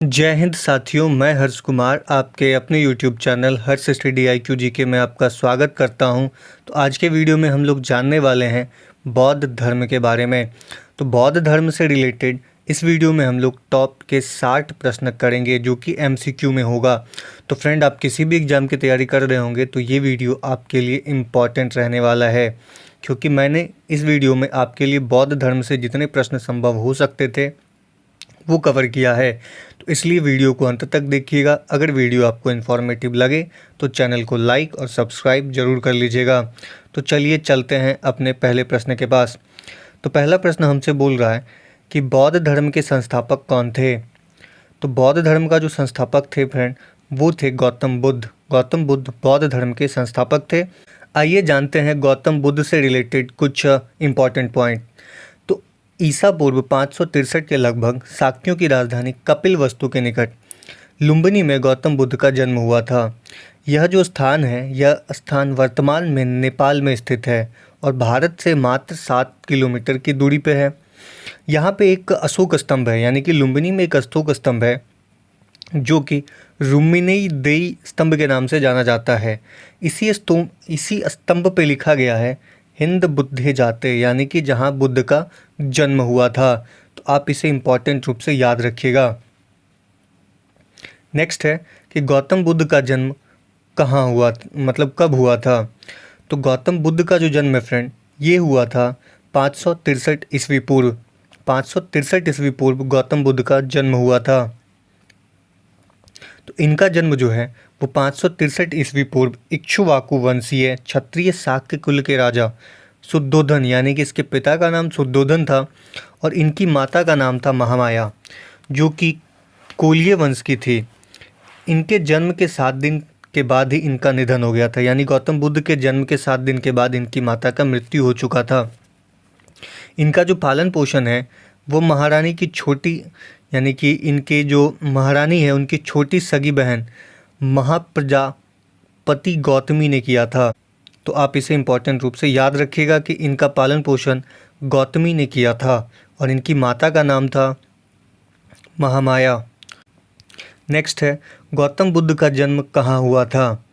जय हिंद साथियों, मैं हर्ष कुमार आपके अपने YouTube चैनल हर्ष स्टडी IQ GK में आपका स्वागत करता हूं। तो आज के वीडियो में हम लोग जानने वाले हैं बौद्ध धर्म के बारे में। तो बौद्ध धर्म से रिलेटेड इस वीडियो में हम लोग टॉप के 60 प्रश्न करेंगे जो कि MCQ में होगा। तो फ्रेंड, आप किसी भी एग्ज़ाम की तैयारी कर रहे होंगे तो ये वीडियो आपके लिए इम्पॉर्टेंट रहने वाला है, क्योंकि मैंने इस वीडियो में आपके लिए बौद्ध धर्म से जितने प्रश्न संभव हो सकते थे वो कवर किया है। तो इसलिए वीडियो को अंत तक देखिएगा। अगर वीडियो आपको इन्फॉर्मेटिव लगे तो चैनल को लाइक और सब्सक्राइब ज़रूर कर लीजिएगा। तो चलिए चलते हैं अपने पहले प्रश्न के पास। तो पहला प्रश्न हमसे बोल रहा है कि बौद्ध धर्म के संस्थापक कौन थे। तो बौद्ध धर्म का जो संस्थापक थे फ्रेंड, वो थे गौतम बुद्ध। गौतम बुद्ध बौद्ध धर्म के संस्थापक थे। आइए जानते हैं गौतम बुद्ध से रिलेटेड कुछ इम्पॉर्टेंट पॉइंट। तो ईसा पूर्व 563 के लगभग शाक्यों की राजधानी कपिलवस्तु के निकट लुम्बिनी में गौतम बुद्ध का जन्म हुआ था। यह जो स्थान है, यह स्थान वर्तमान में नेपाल में स्थित है और भारत से मात्र 7 किलोमीटर की दूरी पे है। यहाँ पे एक अशोक स्तंभ है, यानी कि लुम्बिनी में एक अशोक स्तंभ है जो कि रुम्मिनी देई स्तंभ के नाम से जाना जाता है। इसी स्तंभ पे लिखा गया है हिंद बुद्धे जाते, यानी कि जहाँ बुद्ध का जन्म हुआ था। तो आप इसे इम्पॉर्टेंट रूप से याद रखिएगा। नेक्स्ट है कि गौतम बुद्ध का जन्म कहाँ हुआ, मतलब कब हुआ था। तो गौतम बुद्ध का जो जन्म है फ्रेंड, ये हुआ था 563 ईस्वी पूर्व। 563 ईस्वी पूर्व गौतम बुद्ध का जन्म हुआ था। तो इनका जन्म जो है वो 563 ईस्वी पूर्व इक्ष्वाकु वंशीय क्षत्रिय शाक्य कुल के राजा शुद्धोधन, यानी कि इसके पिता का नाम शुद्धोधन था और इनकी माता का नाम था महामाया, जो कि कोलीय वंश की थी। इनके जन्म के 7 दिन के बाद ही इनका निधन हो गया था, यानी गौतम बुद्ध के जन्म के 7 दिन के बाद इनकी माता का मृत्यु हो चुका था। इनका जो पालन पोषण है वो महारानी की छोटी, यानी कि इनके जो महारानी है उनकी छोटी सगी बहन महाप्रजापति गौतमी ने किया था। तो आप इसे इम्पॉर्टेंट रूप से याद रखिएगा कि इनका पालन पोषण गौतमी ने किया था और इनकी माता का नाम था महामाया। नेक्स्ट है गौतम बुद्ध का जन्म कहाँ हुआ था।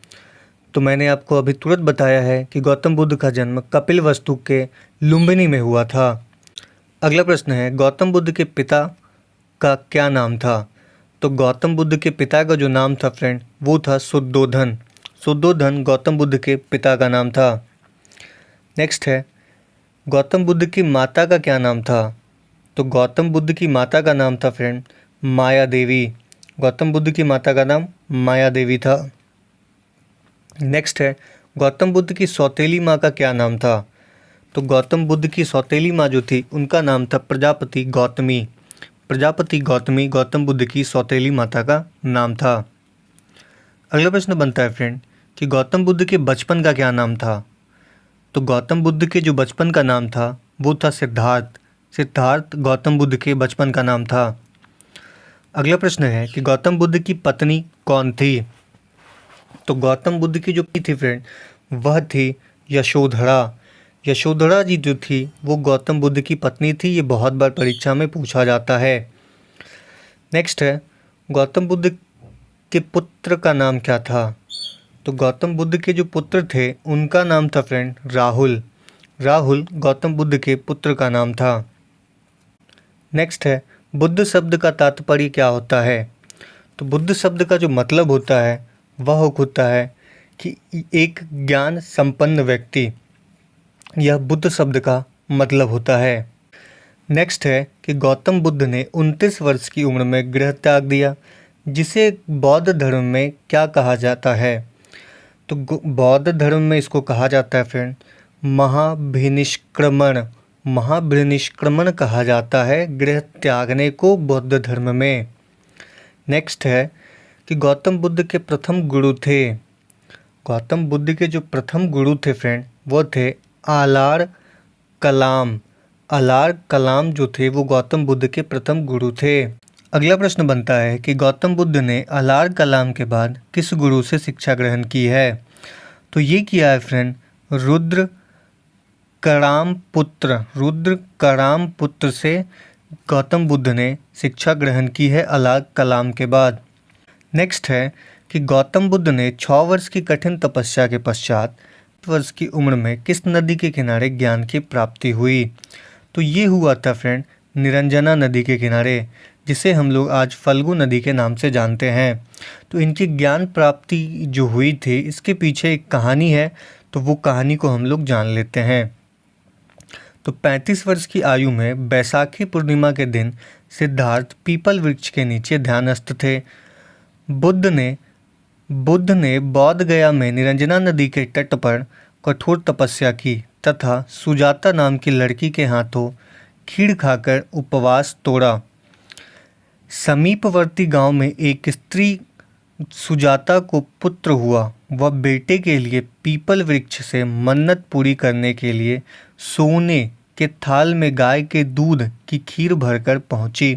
तो मैंने आपको अभी तुरंत बताया है कि गौतम बुद्ध का जन्म कपिलवस्तु के लुम्बिनी में हुआ था। अगला प्रश्न है गौतम बुद्ध के पिता का क्या नाम था। तो गौतम बुद्ध के पिता का जो नाम था फ्रेंड, वो था शुद्धोधन। शुद्धोधन गौतम बुद्ध के पिता का नाम था। नेक्स्ट है गौतम बुद्ध की माता का क्या नाम था। तो गौतम बुद्ध की माता का नाम था फ्रेंड माया देवी। गौतम बुद्ध की माता का नाम माया देवी था। नेक्स्ट है गौतम बुद्ध की सौतेली माँ का क्या नाम था। तो गौतम बुद्ध की सौतेली माँ जो थी उनका नाम था प्रजापति गौतमी। प्रजापति गौतमी गौतम बुद्ध की सौतेली माता का नाम था। अगला प्रश्न बनता है फ्रेंड कि गौतम बुद्ध के बचपन का क्या नाम था। तो गौतम बुद्ध के जो बचपन का नाम था वो था सिद्धार्थ। सिद्धार्थ गौतम बुद्ध के बचपन का नाम था। अगला प्रश्न है कि गौतम बुद्ध की पत्नी कौन थी। तो गौतम बुद्ध की जो पत्नी थी फ्रेंड, वह थी यशोधरा। यशोधरा जी जो थी वो गौतम बुद्ध की पत्नी थी। ये बहुत बार परीक्षा में पूछा जाता है। नेक्स्ट है गौतम बुद्ध के पुत्र का नाम क्या था। तो गौतम बुद्ध के जो पुत्र थे उनका नाम था फ्रेंड राहुल। राहुल गौतम बुद्ध के पुत्र का नाम था। नेक्स्ट है बुद्ध शब्द का तात्पर्य क्या होता है। तो बुद्ध शब्द का जो मतलब होता है वह होता है कि एक ज्ञान संपन्न व्यक्ति, यह बुद्ध शब्द का मतलब होता है। नेक्स्ट है कि गौतम बुद्ध ने 29 वर्ष की उम्र में गृह त्याग दिया, जिसे बौद्ध धर्म में क्या कहा जाता है। तो बौद्ध धर्म में इसको कहा जाता है फ्रेंड महाभिनिष्क्रमण। महाभिनिष्क्रमण कहा जाता है गृह त्यागने को बौद्ध धर्म में। नेक्स्ट है कि गौतम बुद्ध के प्रथम गुरु थे। गौतम बुद्ध के जो प्रथम गुरु थे फ्रेंड, वो थे आलार कलाम। आलार कलाम जो थे वो गौतम बुद्ध के प्रथम गुरु थे। अगला प्रश्न बनता है कि गौतम बुद्ध ने आलार कलाम के बाद किस गुरु से शिक्षा ग्रहण की है। तो ये किया है फ्रेंड रुद्र कराम पुत्र से गौतम बुद्ध ने शिक्षा ग्रहण की है अलाक कलाम के बाद। नेक्स्ट है कि गौतम बुद्ध ने 6 वर्ष की कठिन तपस्या के पश्चात वर्ष की उम्र में किस नदी के किनारे ज्ञान की प्राप्ति हुई? तो ये हुआ था फ्रेंड निरंजना नदी के किनारे, जिसे हम लोग आज फल्गु नदी के नाम से जानते हैं। तो इनकी ज्ञान प्राप्ति जो हुई थी इसके पीछे एक कहानी है, तो वो कहानी को हम लोग जान लेते हैं। तो 35 वर्ष की आयु में बैसाखी पूर्णिमा के दिन सिद्धार्थ पीपल वृक्ष के नीचे ध्यानस्थ थे। बुद्ध ने बोध गया में निरंजना नदी के तट पर कठोर तपस्या की तथा सुजाता नाम की लड़की के हाथों खीर खाकर उपवास तोड़ा। समीपवर्ती गांव में एक स्त्री सुजाता को पुत्र हुआ। वह बेटे के लिए पीपल वृक्ष से मन्नत पूरी करने के लिए सोने के थाल में गाय के दूध की खीर भरकर पहुंची।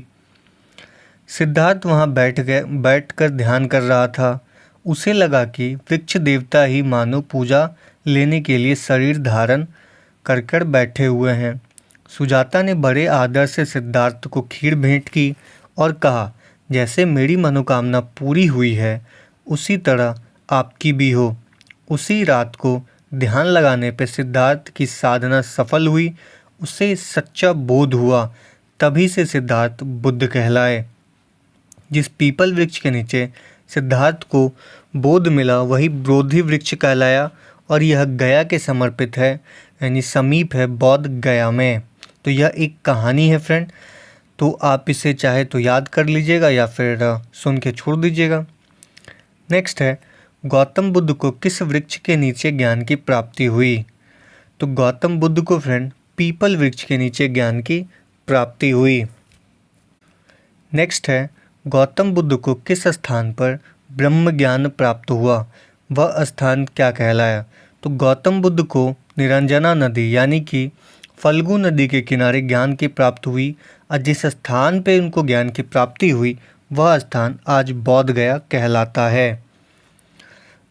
सिद्धार्थ वहां बैठकर ध्यान कर रहा था। उसे लगा कि वृक्ष देवता ही मानो पूजा लेने के लिए शरीर धारण कर बैठे हुए हैं। सुजाता ने बड़े आदर से सिद्धार्थ को खीर भेंट की और कहा, जैसे मेरी मनोकामना पूरी हुई है उसी तरह आपकी भी हो। उसी रात को ध्यान लगाने पर सिद्धार्थ की साधना सफल हुई। उसे सच्चा बोध हुआ। तभी से सिद्धार्थ बुद्ध कहलाए। जिस पीपल वृक्ष के नीचे सिद्धार्थ को बोध मिला वही बोधि वृक्ष कहलाया और यह गया के समर्पित है, यानी समीप है बौद्ध गया में। तो यह एक कहानी है फ्रेंड, तो आप इसे चाहे तो याद कर लीजिएगा या फिर सुन के छोड़ दीजिएगा। नेक्स्ट है गौतम बुद्ध को किस वृक्ष के नीचे ज्ञान की प्राप्ति हुई? तो गौतम बुद्ध को फ्रेंड पीपल वृक्ष के नीचे ज्ञान की प्राप्ति हुई। नेक्स्ट है गौतम बुद्ध को किस स्थान पर ब्रह्म ज्ञान प्राप्त हुआ? वह स्थान क्या कहलाया? तो गौतम बुद्ध को निरंजना नदी यानी कि फल्गु नदी के किनारे ज्ञान की प्राप्ति हुई और जिस स्थान पे उनको ज्ञान की प्राप्ति हुई वह स्थान आज बोध गया कहलाता है।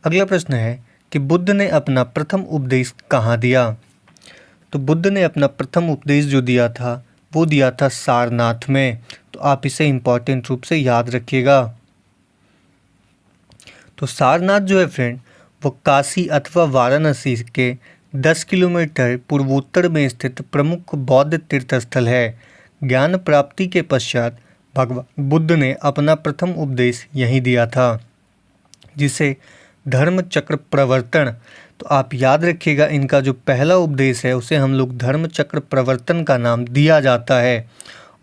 अगला प्रश्न है कि बुद्ध ने अपना प्रथम उपदेश कहाँ दिया? तो बुद्ध ने अपना प्रथम उपदेश जो दिया था वो दिया था सारनाथ में। तो आप इसे इम्पॉर्टेंट रूप से याद रखिएगा। तो सारनाथ जो है फ्रेंड वो काशी अथवा वाराणसी के 10 किलोमीटर पूर्वोत्तर में स्थित प्रमुख बौद्ध तीर्थस्थल है। ज्ञान प्राप्ति के पश्चात भगवान बुद्ध ने अपना प्रथम उपदेश यहीं दिया था, जिसे धर्म चक्र प्रवर्तन। तो आप याद रखिएगा इनका जो पहला उपदेश है उसे हम लोग धर्म चक्र प्रवर्तन का नाम दिया जाता है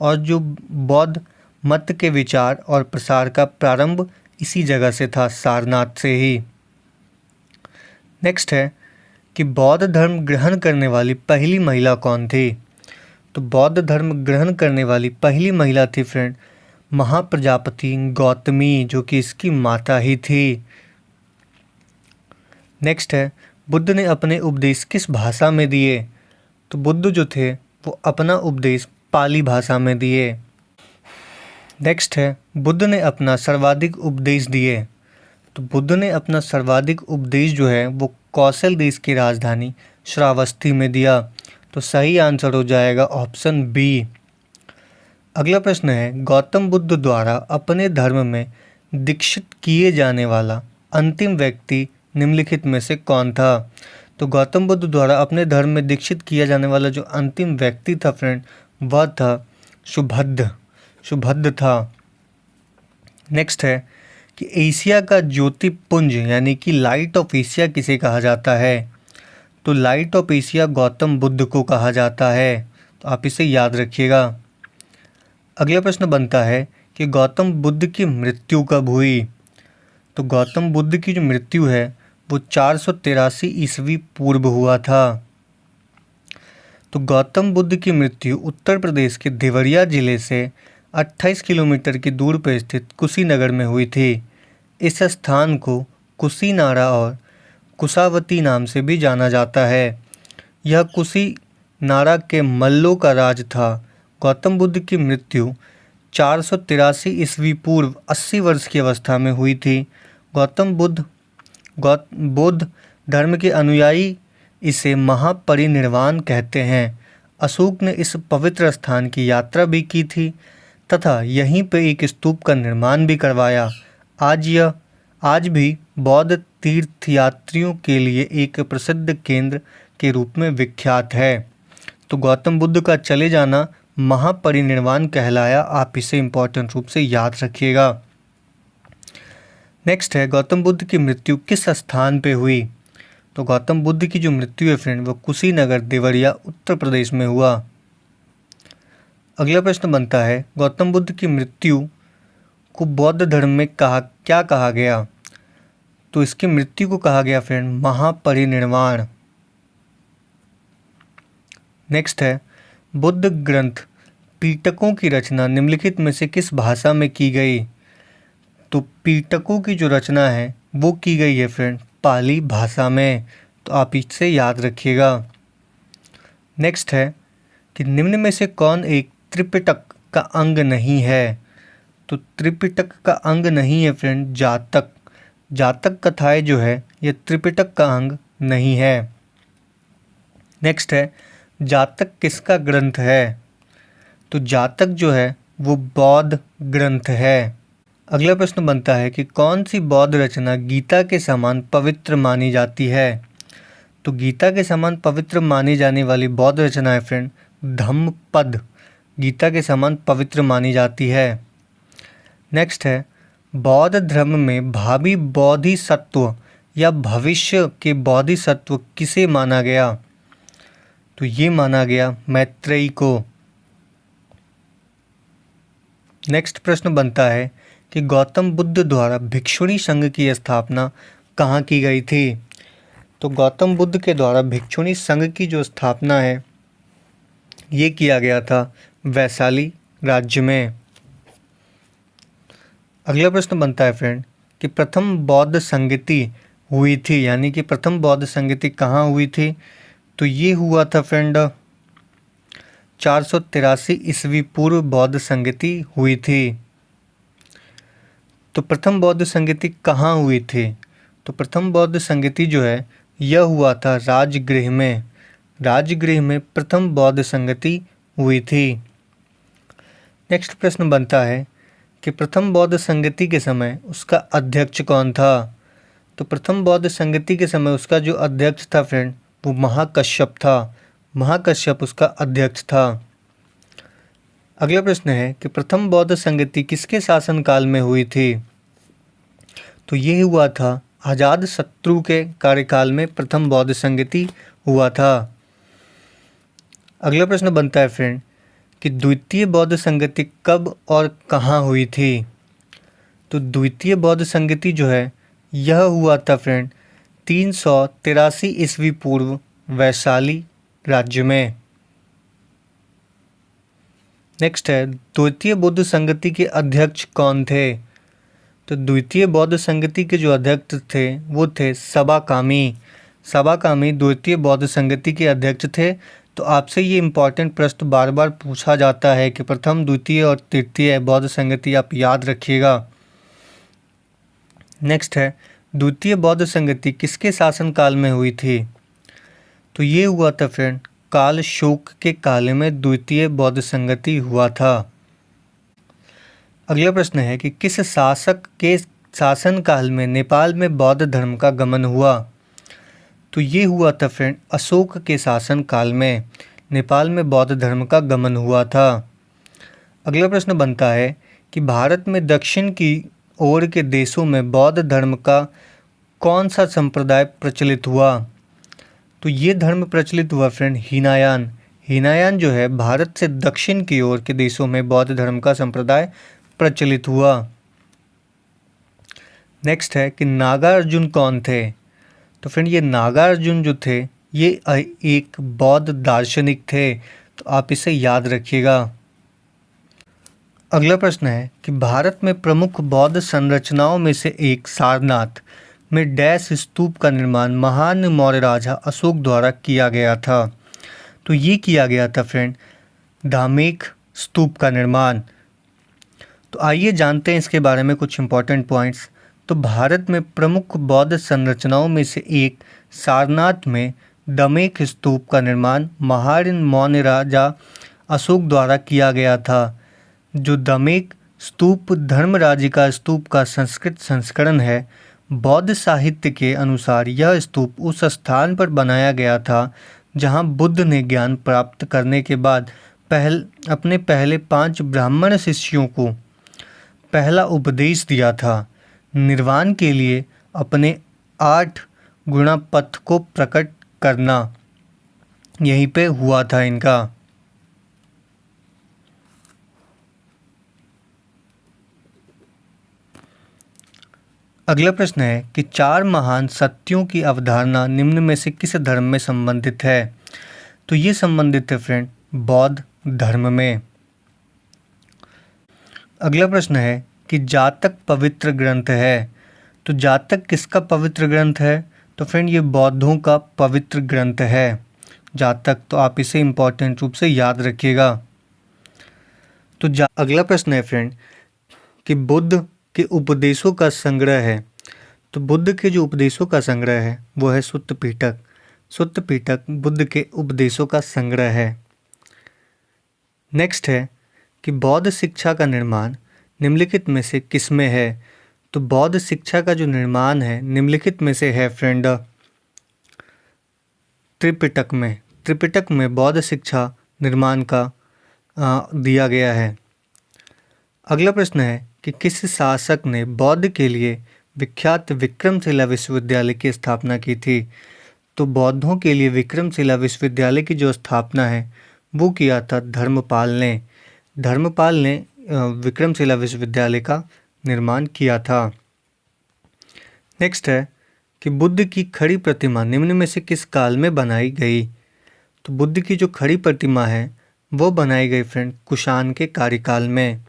और जो बौद्ध मत के विचार और प्रसार का प्रारंभ इसी जगह से था, सारनाथ से ही। नेक्स्ट है कि बौद्ध धर्म ग्रहण करने वाली पहली महिला कौन थी? तो बौद्ध धर्म ग्रहण करने वाली पहली महिला थी फ्रेंड महाप्रजापति गौतमी, जो कि इसकी माता ही थी। नेक्स्ट है बुद्ध ने अपने उपदेश किस भाषा में दिए? तो बुद्ध जो थे वो अपना उपदेश पाली भाषा में दिए। नेक्स्ट है बुद्ध ने अपना सर्वाधिक उपदेश दिए। तो बुद्ध ने अपना सर्वाधिक उपदेश जो है वो कौशल देश की राजधानी श्रावस्ती में दिया। तो सही आंसर हो जाएगा ऑप्शन बी। अगला प्रश्न है गौतम बुद्ध द्वारा अपने धर्म में दीक्षित किए जाने वाला अंतिम व्यक्ति निम्नलिखित में से कौन था? तो गौतम बुद्ध द्वारा अपने धर्म में दीक्षित किया जाने वाला जो अंतिम व्यक्ति था फ्रेंड वह था सुभद्र था। नेक्स्ट है कि एशिया का ज्योतिपुंज यानी कि लाइट ऑफ एशिया किसे कहा जाता है? तो light of Asia Gautam Buddha को कहा जाता है। तो आप इसे याद रखिएगा। अगला प्रश्न बनता है कि गौतम बुद्ध की मृत्यु कब हुई? तो गौतम बुद्ध की जो मृत्यु है वो 483 ईस्वी पूर्व हुआ था। तो गौतम बुद्ध की मृत्यु उत्तर प्रदेश के देवरिया जिले से 28 किलोमीटर की दूर पर स्थित कुशीनगर में हुई थी। इस स्थान को कुशीनारा और कुशावती नाम से भी जाना जाता है। यह कुशीनारा के मल्लों का राज था। गौतम बुद्ध की मृत्यु 483 ईस्वी पूर्व 80 वर्ष की अवस्था में हुई थी। गौतम बुद्ध बौद्ध धर्म के अनुयायी इसे महापरिनिर्वाण कहते हैं। अशोक ने इस पवित्र स्थान की यात्रा भी की थी तथा यहीं पर एक स्तूप का निर्माण भी करवाया। आज भी बौद्ध तीर्थयात्रियों के लिए एक प्रसिद्ध केंद्र के रूप में विख्यात है। तो गौतम बुद्ध का चले जाना महापरिनिर्वाण कहलाया। आप इसे इम्पोर्टेंट रूप से याद रखिएगा। नेक्स्ट है, गौतम बुद्ध की मृत्यु किस स्थान पे हुई? तो गौतम बुद्ध की जो मृत्यु है फ्रेंड, वो कुशीनगर देवरिया उत्तर प्रदेश में हुआ। अगला प्रश्न बनता है, गौतम बुद्ध की मृत्यु को बौद्ध धर्म में क्या कहा गया? तो इसकी मृत्यु को कहा गया फ्रेंड महापरिनिर्वाण। नेक्स्ट है, बुद्ध ग्रंथ पीटकों की रचना निम्नलिखित में से किस भाषा में की गई? तो पीटकों की जो रचना है वो की गई है फ्रेंड पाली भाषा में। तो आप इससे याद रखिएगा। नेक्स्ट है कि निम्न में से कौन एक त्रिपिटक का अंग नहीं है? तो त्रिपिटक का अंग नहीं है फ्रेंड जातक। जातक कथाएं जो है ये त्रिपिटक का अंग नहीं है। नेक्स्ट है, जातक किसका ग्रंथ है? तो जातक जो है वो बौद्ध ग्रंथ है। अगला प्रश्न बनता है कि कौन सी बौद्ध रचना गीता के समान पवित्र मानी जाती है? तो गीता के समान पवित्र मानी जाने वाली बौद्ध रचना है फ्रेंड धम्मपद, गीता के समान पवित्र मानी जाती है। नेक्स्ट है, बौद्ध धर्म में भावी बोधिसत्व या भविष्य के बोधिसत्व किसे माना गया? तो ये माना गया मैत्रेयी को। नेक्स्ट प्रश्न बनता है कि गौतम बुद्ध द्वारा भिक्षुणी संघ की स्थापना कहाँ की गई थी? तो गौतम बुद्ध के द्वारा भिक्षुणी संघ की जो स्थापना है ये किया गया था वैशाली राज्य में। अगला प्रश्न बनता है फ्रेंड कि प्रथम बौद्ध संगति हुई थी, यानी कि प्रथम बौद्ध संगति कहाँ हुई थी? तो ये हुआ था फ्रेंड 483 ईस्वी पूर्व बौद्ध संगति हुई थी। तो प्रथम बौद्ध संगति कहाँ हुई थी? तो प्रथम बौद्ध संगति जो है यह हुआ था राजगृह में। राजगृह में प्रथम बौद्ध संगति हुई थी। नेक्स्ट प्रश्न बनता है कि प्रथम बौद्ध संगति के समय उसका अध्यक्ष कौन था? तो प्रथम बौद्ध संगति के समय उसका जो अध्यक्ष था फ्रेंड वो महाकश्यप था। महाकश्यप उसका अध्यक्ष था। अगला प्रश्न है कि प्रथम बौद्ध संगति किसके शासनकाल में हुई थी? तो ये हुआ था अजातशत्रु के कार्यकाल में प्रथम बौद्ध संगति हुआ था। अगला प्रश्न बनता है फ्रेंड कि द्वितीय बौद्ध संगति कब और कहाँ हुई थी? तो द्वितीय बौद्ध संगति जो है यह हुआ था फ्रेंड 383 ईस्वी पूर्व वैशाली राज्य में। नेक्स्ट है, द्वितीय बौद्ध संगति के अध्यक्ष कौन थे? तो द्वितीय बौद्ध संगति के जो अध्यक्ष थे वो थे सबाकामी। सबाकामी द्वितीय बौद्ध संगति के अध्यक्ष थे। तो आपसे ये इम्पॉर्टेंट प्रश्न बार बार पूछा जाता है कि प्रथम, द्वितीय और तृतीय बौद्ध संगति आप याद रखिएगा। नेक्स्ट है, द्वितीय बौद्ध संगति किसके शासनकाल में हुई थी? तो ये हुआ था फ्रेंड काल शोक के काल में द्वितीय बौद्ध संगति हुआ था। अगला प्रश्न है कि किस शासक के शासनकाल में नेपाल में बौद्ध धर्म का गमन हुआ? तो ये हुआ था फ्रेंड अशोक के शासनकाल में नेपाल में बौद्ध धर्म का गमन हुआ था। अगला प्रश्न बनता है कि भारत में दक्षिण की ओर के देशों में बौद्ध धर्म का कौन सा संप्रदाय प्रचलित हुआ? तो ये धर्म प्रचलित हुआ फ्रेंड हीनायान। हीनायान जो है भारत से दक्षिण की ओर के देशों में बौद्ध धर्म का संप्रदाय प्रचलित हुआ। नेक्स्ट है कि नागार्जुन कौन थे? तो फ्रेंड ये नागार्जुन जो थे ये एक बौद्ध दार्शनिक थे। तो आप इसे याद रखिएगा। अगला प्रश्न है कि भारत में प्रमुख बौद्ध संरचनाओं में से एक सारनाथ में डैश स्तूप का निर्माण महान मौर्य राजा अशोक द्वारा किया गया था। तो ये किया गया था फ्रेंड धामेक स्तूप का निर्माण। तो आइए जानते हैं इसके बारे में कुछ इंपॉर्टेंट पॉइंट्स। तो भारत में प्रमुख बौद्ध संरचनाओं में से एक सारनाथ में दमेक स्तूप का निर्माण महान मौर्य राजा अशोक द्वारा किया गया था। जो दमेक स्तूप धर्मराज का स्तूप का संस्कृत संस्करण है। बौद्ध साहित्य के अनुसार यह स्तूप उस स्थान पर बनाया गया था जहां बुद्ध ने ज्ञान प्राप्त करने के बाद अपने पहले 5 ब्राह्मण शिष्यों को पहला उपदेश दिया था। निर्वाण के लिए अपने 8 गुणा पथ को प्रकट करना यहीं पे हुआ था इनका। अगला प्रश्न है कि 4 महान सत्यों की अवधारणा निम्न में से किस धर्म में संबंधित है? तो ये संबंधित है फ्रेंड बौद्ध धर्म में। अगला प्रश्न है कि जातक पवित्र ग्रंथ है। तो जातक किसका पवित्र ग्रंथ है? तो फ्रेंड ये बौद्धों का पवित्र ग्रंथ है जातक। तो आप इसे इम्पोर्टेंट रूप से याद रखिएगा। तो अगला प्रश्न है फ्रेंड कि बुद्ध के उपदेशों का संग्रह है। तो बुद्ध के जो उपदेशों का संग्रह है वो है सुत्त पिटक। सुत्त पिटक बुद्ध के उपदेशों का संग्रह है। नेक्स्ट है कि बौद्ध शिक्षा का निर्माण निम्नलिखित में से किस में है? तो बौद्ध शिक्षा का जो निर्माण है निम्नलिखित में से है फ्रेंड त्रिपिटक में। त्रिपिटक में बौद्ध शिक्षा निर्माण का दिया गया है। अगला प्रश्न है कि किस शासक ने बौद्ध के लिए विख्यात विक्रमशिला विश्वविद्यालय की स्थापना की थी? तो बौद्धों के लिए विक्रमशिला विश्वविद्यालय की जो स्थापना है वो किया था धर्मपाल ने। धर्मपाल ने विक्रमशिला विश्वविद्यालय का निर्माण किया था। नेक्स्ट है कि बुद्ध की खड़ी प्रतिमा निम्न में से किस काल में बनाई गई? तो बुद्ध की जो खड़ी प्रतिमा है वो बनाई गई फ्रेंड कुषाण के कार्यकाल में।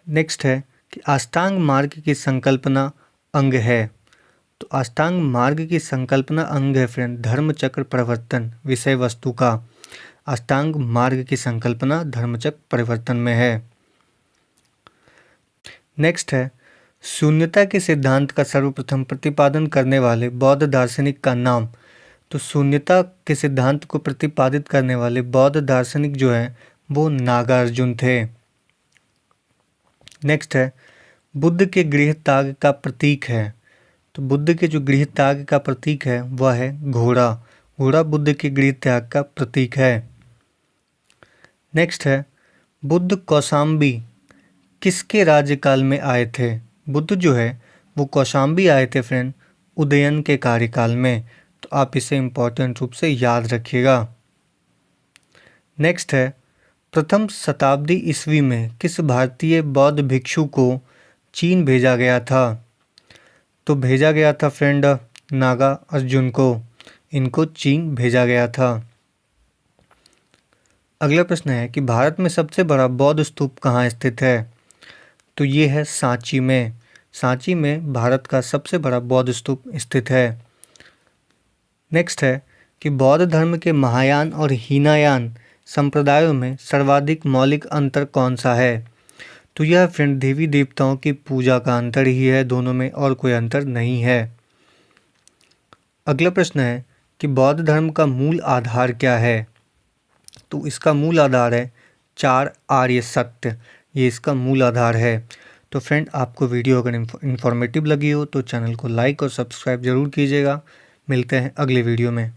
नेक्स्ट है कि अष्टांग मार्ग की संकल्पना अंग है। तो अष्टांग मार्ग की संकल्पना अंग है फ्रेंड धर्मचक्र परिवर्तन विषय वस्तु का। अष्टांग मार्ग की संकल्पना धर्मचक्र परिवर्तन में है। नेक्स्ट है शून्यता के सिद्धांत का सर्वप्रथम प्रतिपादन करने वाले बौद्ध दार्शनिक का नाम। तो शून्यता के सिद्धांत को प्रतिपादित करने वाले बौद्ध दार्शनिक जो है वो नागार्जुन थे। नेक्स्ट है बुद्ध के गृह त्याग का प्रतीक है। तो बुद्ध के जो गृह त्याग का प्रतीक है वह है घोड़ा। घोड़ा बुद्ध के गृह त्याग का प्रतीक है। नेक्स्ट है बुद्ध कौशाम्बी किसके राज्यकाल में आए थे? बुद्ध जो है वो कौशाम्बी आए थे फ्रेंड उदयन के कार्यकाल में। तो आप इसे इम्पोर्टेंट रूप से याद रखिएगा। नेक्स्ट है प्रथम शताब्दी ईस्वी में किस भारतीय बौद्ध भिक्षु को चीन भेजा गया था? तो भेजा गया था फ्रेंड नागा अर्जुन को। इनको चीन भेजा गया था। अगला प्रश्न है कि भारत में सबसे बड़ा बौद्ध स्तूप कहाँ स्थित है? तो ये है सांची में। सांची में भारत का सबसे बड़ा बौद्ध स्तूप स्थित है। नेक्स्ट है कि बौद्ध धर्म के महायान और हीनायान संप्रदायों में सर्वाधिक मौलिक अंतर कौन सा है? तो यह फ्रेंड देवी देवताओं की पूजा का अंतर ही है दोनों में, और कोई अंतर नहीं है। अगला प्रश्न है कि बौद्ध धर्म का मूल आधार क्या है? तो इसका मूल आधार है 4 आर्य सत्य। ये इसका मूल आधार है। तो फ्रेंड आपको वीडियो अगर इन्फॉर्मेटिव लगी हो तो चैनल को लाइक और सब्सक्राइब जरूर कीजिएगा। मिलते हैं अगले वीडियो में।